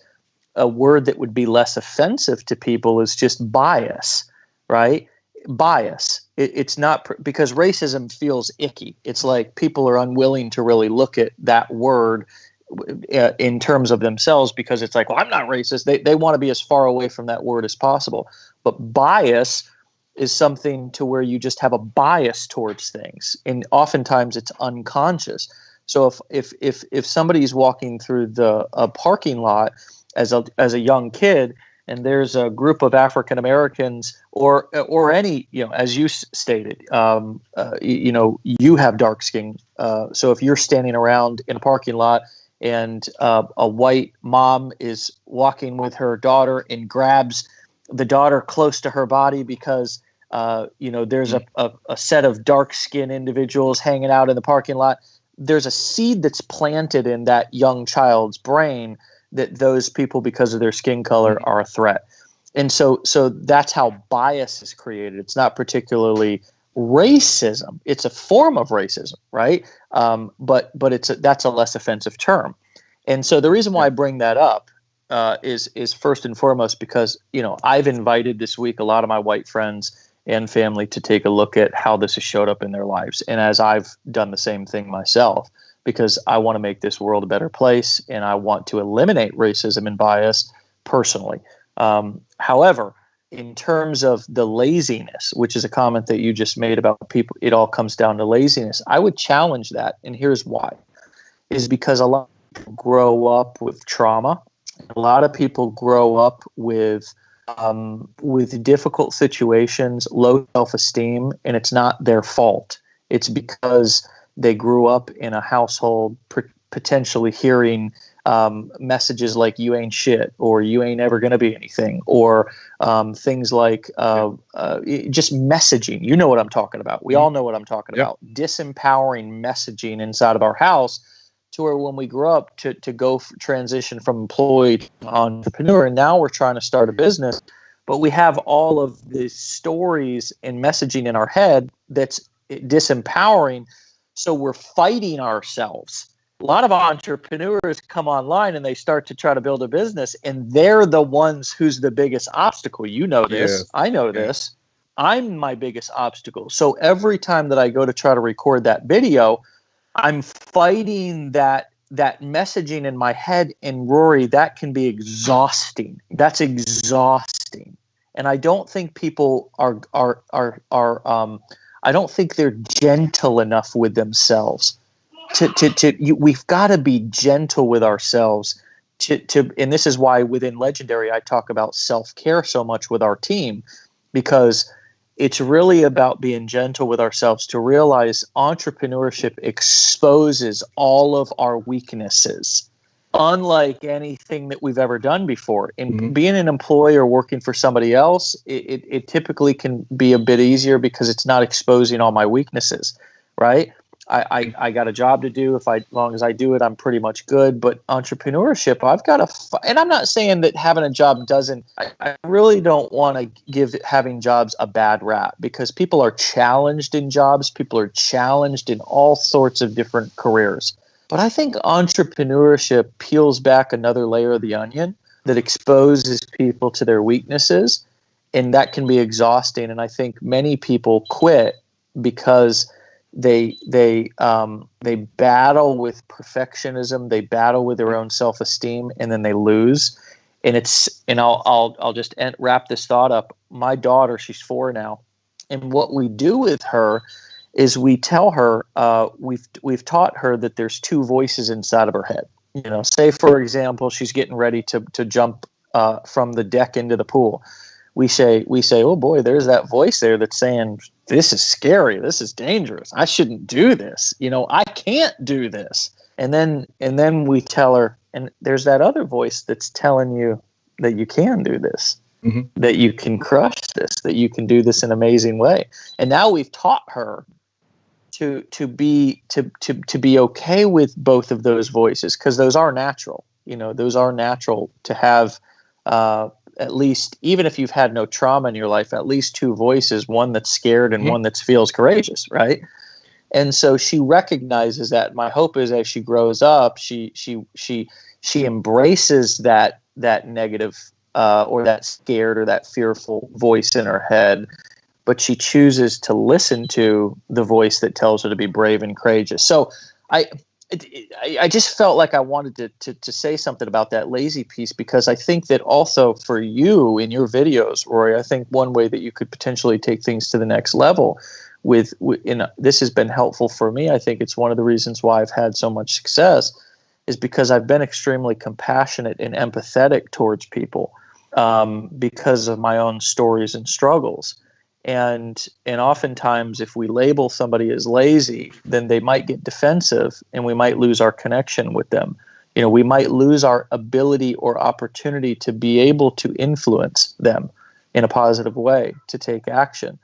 a word that would be less offensive to people is just bias, right? Bias. It's not because racism feels icky. It's like people are unwilling to really look at that word in terms of themselves, because it's like, well, I'm not racist. They want to be as far away from that word as possible. But bias is something to where you just have a bias towards things, and oftentimes it's unconscious. So if somebody's walking through a parking lot as a young kid, and there's a group of African Americans, or any, as you stated, you have dark skin. So if you're standing around in a parking lot, and a white mom is walking with her daughter and grabs the daughter close to her body because there's a set of dark skinned individuals hanging out in the parking lot, there's a seed that's planted in that young child's brain that those people, because of their skin color, are a threat. And so that's how bias is created. It's not particularly racism. It's a form of racism, right? But that's a less offensive term. And so the reason why I bring that up is first and foremost because, I've invited this week a lot of my white friends and family to take a look at how this has showed up in their lives. And as I've done the same thing myself, because I want to make this world a better place, and I want to eliminate racism and bias personally. However, in terms of the laziness, which is a comment that you just made about people, it all comes down to laziness. I would challenge that, and here's why. Is because a lot of people grow up with trauma. A lot of people grow up with difficult situations, low self-esteem, and it's not their fault. It's because they grew up in a household potentially hearing messages like "you ain't shit" or "you ain't ever going to be anything," or things like just messaging. You know what I'm talking about. We all know what I'm talking about. Disempowering messaging inside of our house, to where when we grow up to go transition from employee to entrepreneur, and now we're trying to start a business, but we have all of these stories and messaging in our head that's disempowering. So we're fighting ourselves. A lot of entrepreneurs come online and they start to try to build a business, and they're the ones who's the biggest obstacle. You know this. Yeah. I know this. I'm my biggest obstacle. So every time that I go to try to record that video, I'm fighting that messaging in my head. And Rory, that can be exhausting. That's exhausting. And I don't think people are I don't think they're gentle enough with themselves. We've got to be gentle with ourselves. And this is why within Legendary I talk about self-care so much with our team, because it's really about being gentle with ourselves, to realize entrepreneurship exposes all of our weaknesses. unlike anything that we've ever done before. In Mhm. being an employee or working for somebody else, it typically can be a bit easier because it's not exposing all my weaknesses, right? I got a job to do. As long as I do it, I'm pretty much good. But entrepreneurship, I've got and I'm not saying that having a job doesn't. I really don't want to give having jobs a bad rap, because people are challenged in jobs. People are challenged in all sorts of different careers. But I think entrepreneurship peels back another layer of the onion that exposes people to their weaknesses, and that can be exhausting. And I think many people quit because they battle with perfectionism, they battle with their own self-esteem, and then they lose. And I'll just wrap this thought up. My daughter, she's 4 now, and what we do with her is we tell her, we've taught her that there's 2 voices inside of her head. Say for example, she's getting ready to jump from the deck into the pool. We say, oh boy, there's that voice there that's saying, this is scary, this is dangerous, I shouldn't do this, I can't do this. And then we tell her, and there's that other voice that's telling you that you can do this, Mm-hmm. that you can crush this, that you can do this in an amazing way. And now we've taught her to be okay with both of those voices, because those are natural. Those are natural to have. At least, even if you've had no trauma in your life, at least 2 voices, one that's scared and one that feels courageous, right? And so she recognizes that. My hope is, as she grows up, she embraces that negative or that scared or that fearful voice in her head, but she chooses to listen to the voice that tells her to be brave and courageous. So I just felt like I wanted to say something about that lazy piece, because I think that also for you in your videos, Rory, I think one way that you could potentially take things to the next level this has been helpful for me. I think it's one of the reasons why I've had so much success, is because I've been extremely compassionate and empathetic towards people because of my own stories and struggles. And oftentimes, if we label somebody as lazy, then they might get defensive, and we might lose our connection with them. We might lose our ability or opportunity to be able to influence them in a positive way, to take action.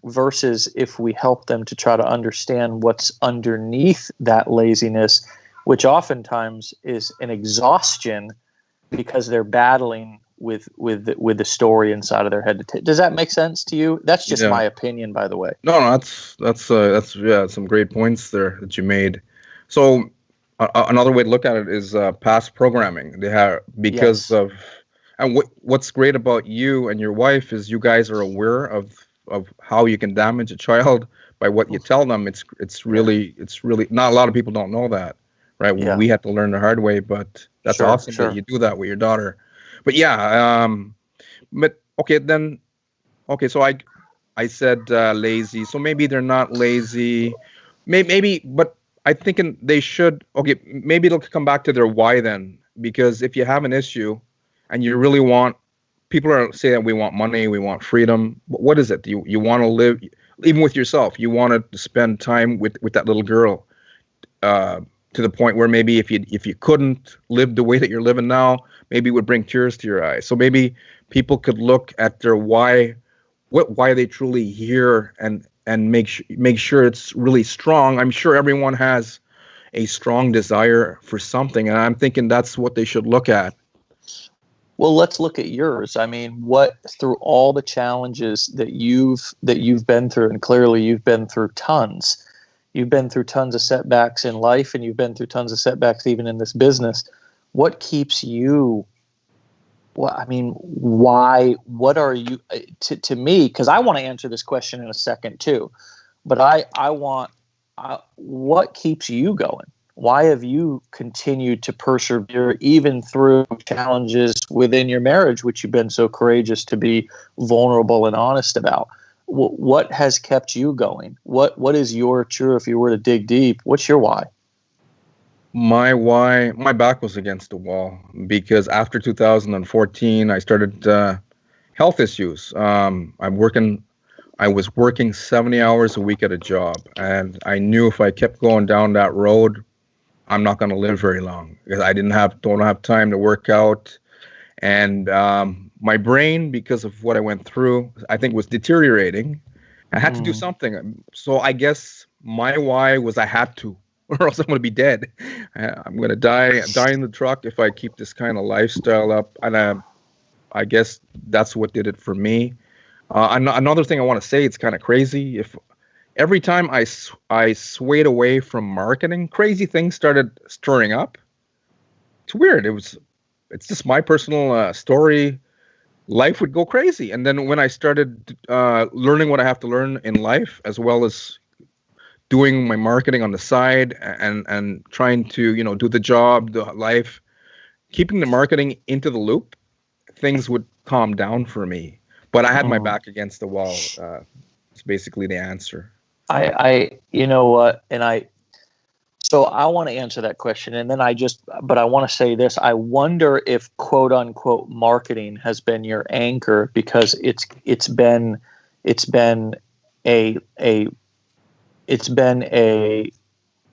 Versus if we help them to try to understand what's underneath that laziness, which oftentimes is an exhaustion because they're battling with the story inside of their head. Does that make sense to you? That's just my opinion, by the way. No, that's some great points there that you made. So another way to look at it is past programming. They have, because of, and what's great about you and your wife is you guys are aware of how you can damage a child by what you tell them. It's really not a lot of people don't know that, right? We had to learn the hard way, but that's awesome that you do that with your daughter. But but okay, so I said lazy, so maybe they're not lazy, maybe, but I think they should. Okay, maybe it'll come back to their why then, because if you have an issue and you really want, people are saying that we want money, we want freedom. What is it? You want to live, even with yourself. You want to spend time with that little girl, to the point where maybe if you couldn't live the way that you're living now, maybe it would bring tears to your eyes. So maybe people could look at their why they truly here, and make sure it's really strong. I'm sure everyone has a strong desire for something, and I'm thinking that's what they should look at. Well, let's look at yours. I mean, what, through all the challenges that you've been through, and clearly you've been through tons. You've been through tons of setbacks in life, and you've been through tons of setbacks even in this business. What keeps you? Well, I mean, why? What are you to me? Because I want to answer this question in a second too, but I want what keeps you going? Why have you continued to persevere even through challenges within your marriage, which you've been so courageous to be vulnerable and honest about? What has kept you going? What is your true? If you were to dig deep, what's your why? My why, my back was against the wall, because after 2014, I started health issues. I was working 70 hours a week at a job, and I knew if I kept going down that road, I'm not going to live very long because I don't have time to work out. And my brain, because of what I went through, I think was deteriorating. I had to do something. So I guess my why was I had to, or else I'm going to be dead. I'm going to die in the truck if I keep this kind of lifestyle up. And I guess that's what did it for me. Another thing I want to say, it's kind of crazy. If every time I swayed away from marketing, crazy things started stirring up. It's weird. It's just my personal story. Life would go crazy. And then when I started learning what I have to learn in life, as well as doing my marketing on the side and trying to, do the job, the life, keeping the marketing into the loop, things would calm down for me. But I had my back against the wall. It's basically the answer. You know what, so I want to answer that question, and then but I want to say this. I wonder if quote unquote marketing has been your anchor, because it's been a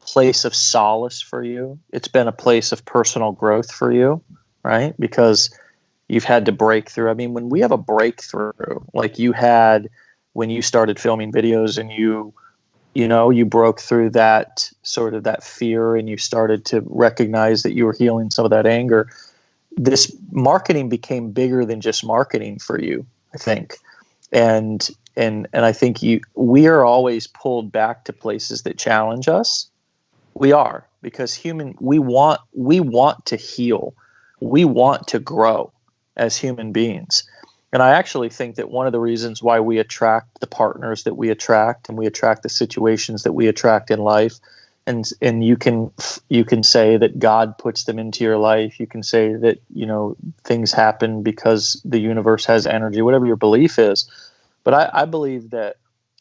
place of solace for you. It's been a place of personal growth for you, right? Because you've had to break through. I mean, when we have a breakthrough, like you had when you started filming videos, and you broke through that sort of that fear, and you started to recognize that you were healing some of that anger. This marketing became bigger than just marketing for you, I think. And I think we are always pulled back to places that challenge us. We are, because we want to heal. We want to grow as human beings. And I actually think that one of the reasons why we attract the partners that we attract, and we attract the situations that we attract in life, and you can say that God puts them into your life. You can say that things happen because the universe has energy, whatever your belief is. But I believe that,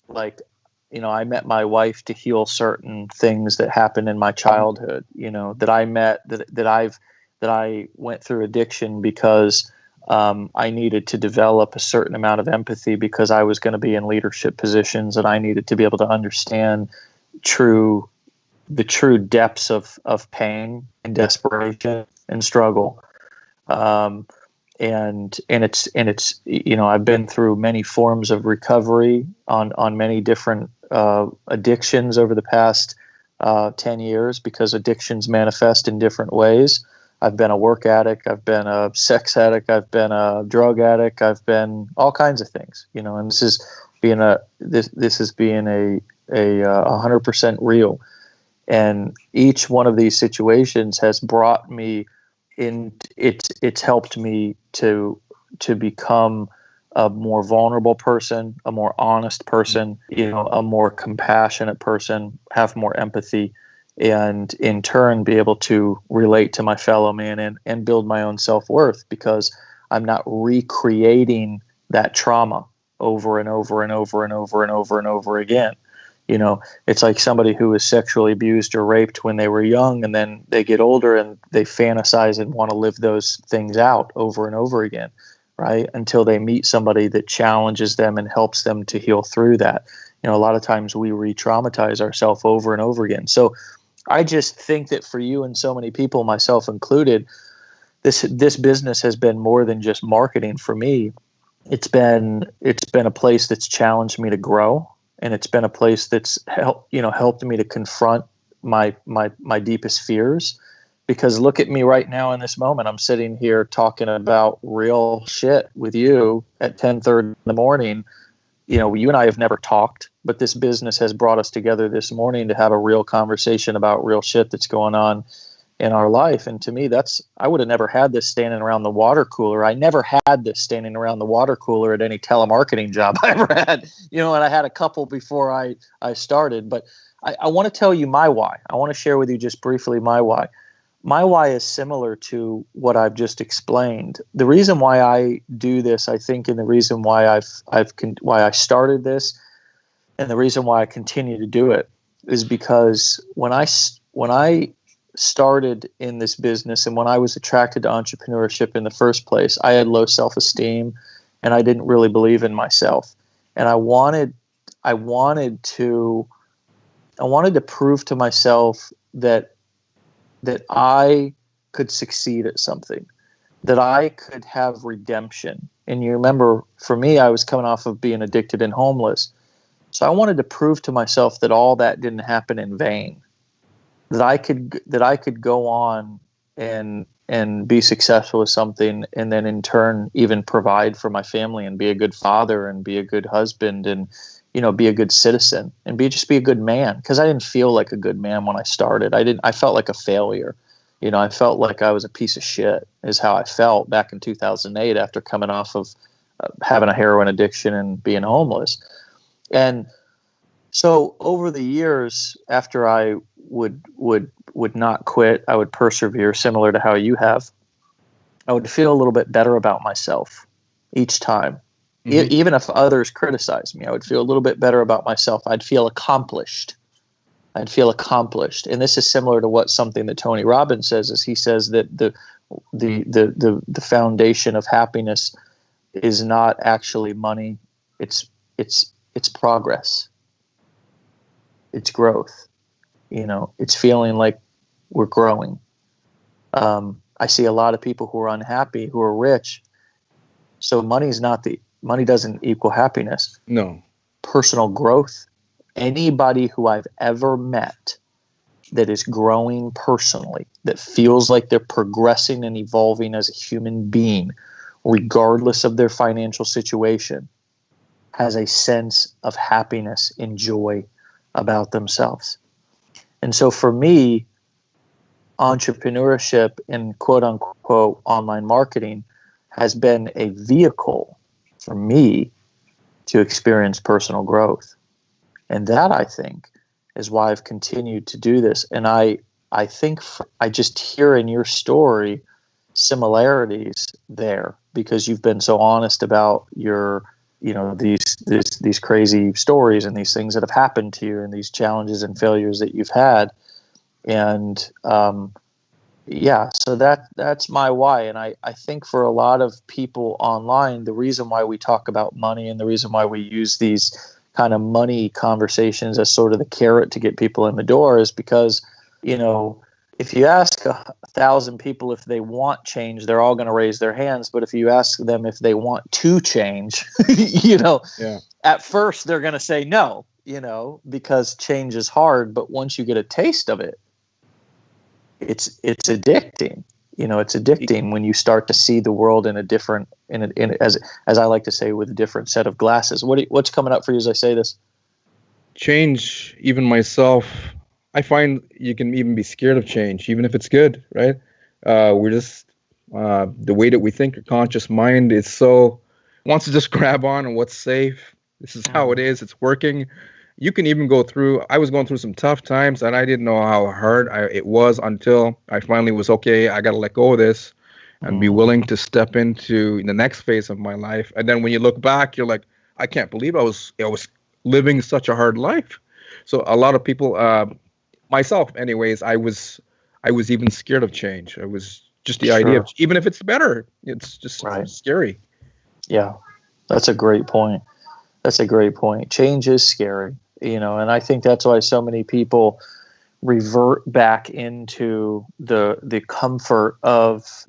I met my wife to heal certain things that happened in my childhood. That I met that I went through addiction because I needed to develop a certain amount of empathy, because I was going to be in leadership positions, and I needed to be able to understand the true depths of pain and desperation and struggle. And it's I've been through many forms of recovery on many different addictions over the past 10 years, because addictions manifest in different ways. I've been a work addict. I've been a sex addict. I've been a drug addict. I've been all kinds of things, and this is being a 100% real. And each one of these situations has brought me in. It's helped me to become a more vulnerable person, a more honest person, a more compassionate person, have more empathy, and in turn be able to relate to my fellow man and build my own self-worth, because I'm not recreating that trauma over and over and over and over and over and over again. It's like somebody who was sexually abused or raped when they were young, and then they get older and they fantasize and want to live those things out over and over again, right? Until they meet somebody that challenges them and helps them to heal through that. A lot of times we re-traumatize ourselves over and over again. So I just think that for you and so many people, myself included, this business has been more than just marketing for me. It's been a place that's challenged me to grow, and it's been a place that's helped me to confront my deepest fears. Because look at me right now in this moment. I'm sitting here talking about real shit with you at 10:30 in the morning. You and I have never talked, but this business has brought us together this morning to have a real conversation about real shit that's going on in our life. And to me, I would have never had this standing around the water cooler. I never had this standing around the water cooler at any telemarketing job I ever had, and I had a couple before I started. But I want to tell you my why. I want to share with you just briefly my why. My why is similar to what I've just explained. The reason why I do this, I think, and the reason why why I started this, and the reason why I continue to do it, is because when I started in this business, and when I was attracted to entrepreneurship in the first place, I had low self-esteem, and I didn't really believe in myself, and I wanted to prove to myself that that I could succeed at something, that I could have redemption. And you remember, for me, I was coming off of being addicted and homeless. So I wanted to prove to myself that all that didn't happen in vain, that I could go on and be successful with something, and then in turn even provide for my family and be a good father and be a good husband and, you know, be a good citizen and just be a good man. Because I didn't feel like a good man when I started. I felt like a failure. You know, I felt like I was a piece of shit, is how I felt back in 2008 after coming off of having a heroin addiction and being homeless. And so over the years, after I would not quit, I would persevere, similar to how you have. I would feel a little bit better about myself each time. Even if others criticize me, I would feel a little bit better about myself. I'd feel accomplished. And this is similar to what something that Tony Robbins says, is he says that the foundation of happiness is not actually money. It's progress. It's growth. You know, it's feeling like we're growing. I see a lot of people who are unhappy, who are rich. So money doesn't equal happiness. No. Personal growth. Anybody who I've ever met that is growing personally, that feels like they're progressing and evolving as a human being, regardless of their financial situation, has a sense of happiness and joy about themselves. And so for me, entrepreneurship and quote unquote online marketing has been a vehicle for me to experience personal growth. And that, I think, is why I've continued to do this. And I think I just hear in your story similarities there, because you've been so honest about your, you know, these crazy stories and these things that have happened to you and these challenges and failures that you've had. And so that's my why. And I think for a lot of people online, the reason why we talk about money and the reason why we use these kind of money conversations as sort of the carrot to get people in the door is because, you know, if you ask 1,000 people if they want change, they're all going to raise their hands. But if you ask them if they want to change, you know, at first they're going to say no, you know, because change is hard. But once you get a taste of it, it's addicting. You know, it's addicting when you start to see the world in a different, as I like to say, with a different set of glasses. What's coming up for you as I say this? Change, even myself, I find you can even be scared of change, even if it's good, right? We're just, the way that we think, your conscious mind is so, wants to just grab on and what's safe. This is how it is. It's working. You can even I was going through some tough times, and I didn't know how hard it was until I finally was, okay, I got to let go of this and be willing to step into the next phase of my life. And then when you look back, you're like, I can't believe I was living such a hard life. So a lot of people, myself anyways, I was even scared of change. I was just the idea of, even if it's better, it's just scary. Yeah, that's a great point. Change is scary, you know, and I think that's why so many people revert back into the comfort of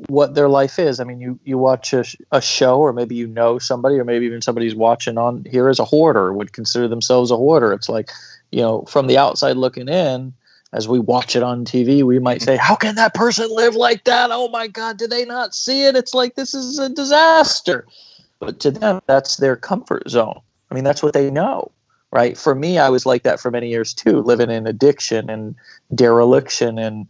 what their life is. I mean, you watch a show, or maybe you know somebody, or maybe even somebody's watching on here as a hoarder, would consider themselves a hoarder. It's like, you know, from the outside looking in, as we watch it on TV, we might say, how can that person live like that? Oh my God, did they not see it? It's like, this is a disaster. But to them, that's their comfort zone. I mean, that's what they know, right? For me, I was like that for many years too, living in addiction and dereliction, and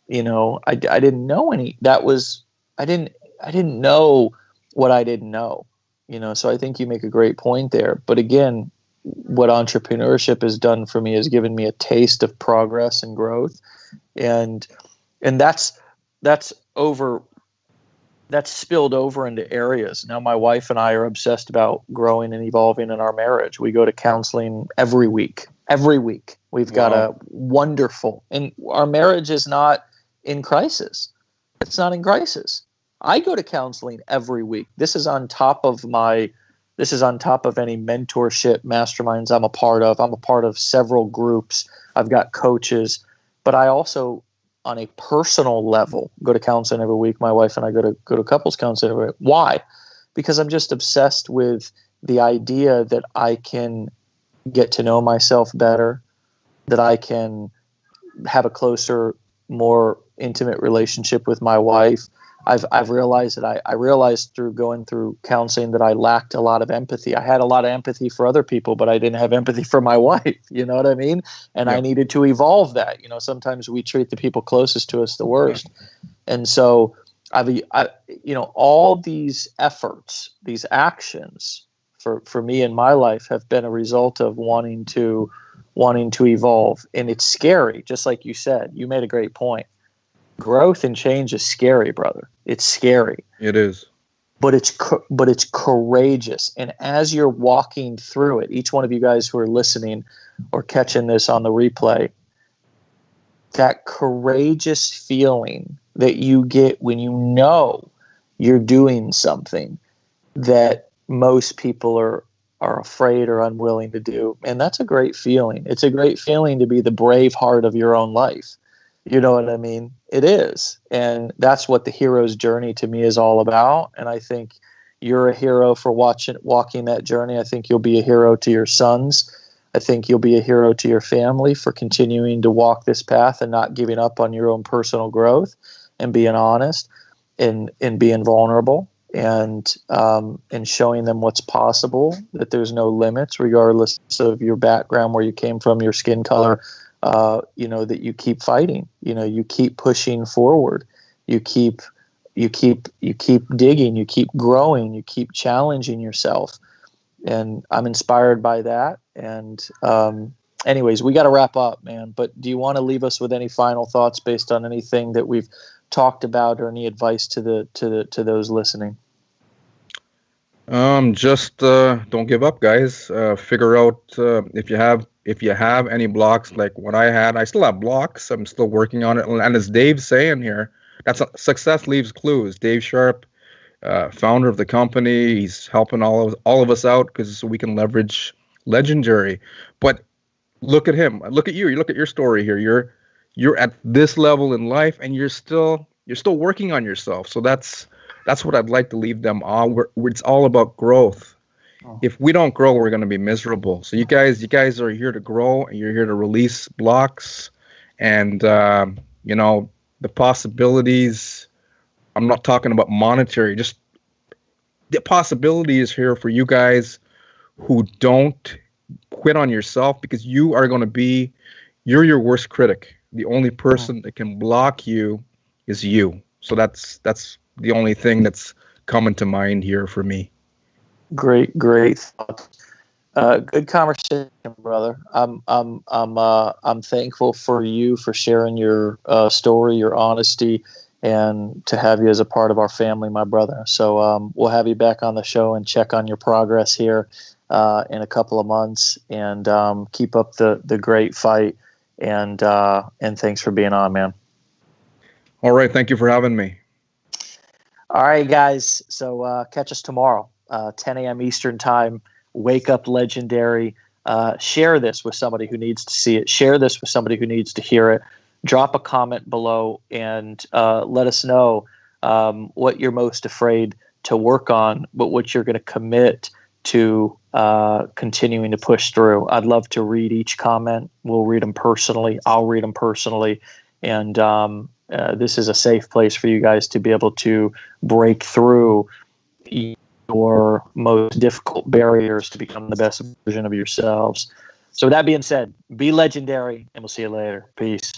you know, I didn't know I didn't know what I didn't know, you know. So I think you make a great point there. But again, what entrepreneurship has done for me is given me a taste of progress and growth, and that's spilled over into areas. Now my wife and I are obsessed about growing and evolving in our marriage. We go to counseling every week. We've got a wonderful, and our marriage is not in crisis. It's not in crisis. I go to counseling every week. This is on top of any mentorship masterminds I'm a part of. I'm a part of several groups. I've got coaches, but I also on a personal level go to counseling every week. My wife and I go to couples counseling every week. Why? Because I'm just obsessed with the idea that I can get to know myself better, that I can have a closer, more intimate relationship with my wife. I've realized that I realized through going through counseling that I lacked a lot of empathy. I had a lot of empathy for other people, but I didn't have empathy for my wife. You know what I mean? And I needed to evolve that. Sometimes we treat the people closest to us the worst. And so all these efforts, these actions for me in my life have been a result of wanting to evolve. And it's scary, just like you said. You made a great point. Growth and change is scary, brother. It's scary. It is. But it's courageous. And as you're walking through it, each one of you guys who are listening or catching this on the replay, that courageous feeling that you get when you know you're doing something that most people are afraid or unwilling to do. And that's a great feeling. It's a great feeling to be the brave heart of your own life. You know what I mean? It is. And that's what the hero's journey to me is all about. And I think you're a hero for walking that journey. I think you'll be a hero to your sons. I think you'll be a hero to your family for continuing to walk this path and not giving up on your own personal growth and being honest and being vulnerable and showing them what's possible, that there's no limits regardless of your background, where you came from, your skin color, that you keep fighting, you keep pushing forward, you keep digging, you keep growing, you keep challenging yourself. And I'm inspired by that. And anyways, we got to wrap up, man. But do you want to leave us with any final thoughts based on anything that we've talked about, or any advice to those listening? Just don't give up, guys. Figure out if you have any blocks like what I had. I still have blocks. I'm still working on it. And as Dave's saying here, success leaves clues. Dave Sharp, founder of the company, he's helping all of us out because we can leverage Legendary. But look at him. Look at you. You look at your story here. You're at this level in life, and you're still working on yourself. So that's what I'd like to leave them on. It's all about growth. If we don't grow, we're going to be miserable. So you guys are here to grow, and you're here to release blocks, and the possibilities. I'm not talking about monetary. Just the possibility is here for you guys who don't quit on yourself, because you're your worst critic. The only person that can block you is you. So that's the only thing that's coming to mind here for me. Great thoughts. Good conversation, brother. I'm thankful for you for sharing your story, your honesty, and to have you as a part of our family, my brother. So we'll have you back on the show and check on your progress here in a couple of months, and keep up the great fight. And thanks for being on, man. All right. Thank you for having me. All right, guys. So catch us tomorrow, 10 a.m. Eastern time. Wake Up Legendary. Share this with somebody who needs to see it. Share this with somebody who needs to hear it. Drop a comment below and let us know what you're most afraid to work on, but what you're going to commit to continuing to push through. I'd love to read each comment. We'll read them personally. I'll read them personally. And this is a safe place for you guys to be able to break through your most difficult barriers to become the best version of yourselves. So with that being said, be legendary, and we'll see you later. Peace.